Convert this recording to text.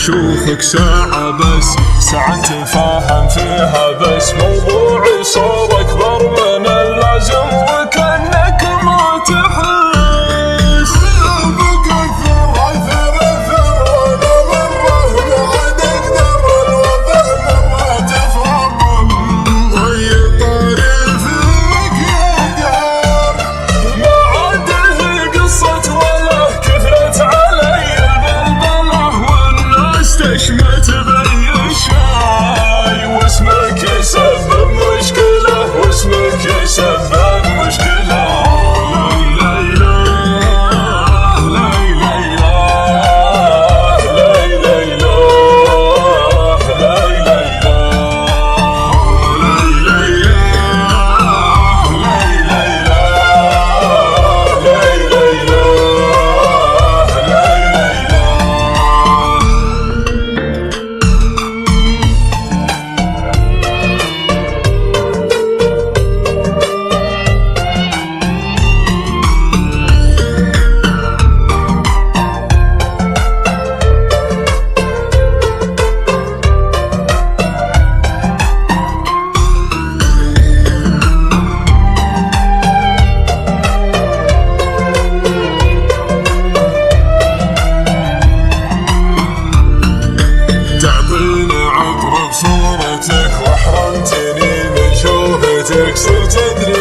اشوفك ساعة بس، ساعة تفاهم فيها بس، موضوعي صار اكبر من اللازم وكأنك ما تحس. بك اكثر اثر اثر وانا مره بعد اقدر الوضع مره تفهم. اي طريق فيك يقهر ما عاد هي قصة ولا كثرت علي البلبلة والناس تشمت بي الشاي، واسمك يسبب مشكلة، واسمك يسبب مشكلة. تعبيني عطر بصورتك واحرمتني من شوفتك، صرت ادري